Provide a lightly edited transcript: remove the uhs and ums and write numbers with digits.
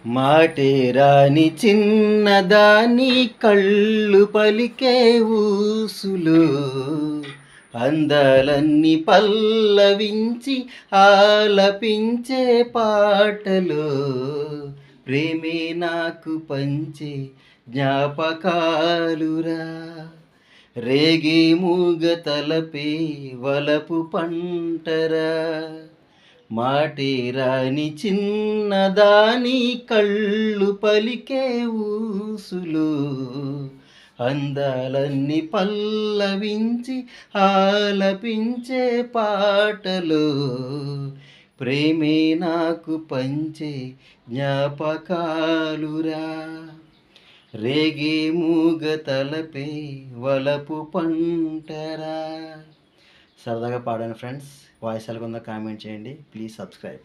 మాటే రాని చిన్నదాని కళ్ళు పలికే ఊసులు అందాలన్నీ పల్లవించి ఆలపించే పాటలు ప్రేమే నాకు పంచే జ్ఞాపకాలురా రేగే మూగ తలపే వలపు పంటరా మాటే రాని చిన్నదాని కళ్ళు పలికే ఊసులు అందాలన్నీ పల్లవించి ఆలపించే పాటలు ప్రేమే నాకు పంచే జ్ఞాపకాలురా రేగే మూగ తలపే వలపు పంటరా. సరదాగా పాడాను ఫ్రెండ్స్. వాయిస్ ఎలా ఉందో కామెంట్ చేయండి. Please subscribe.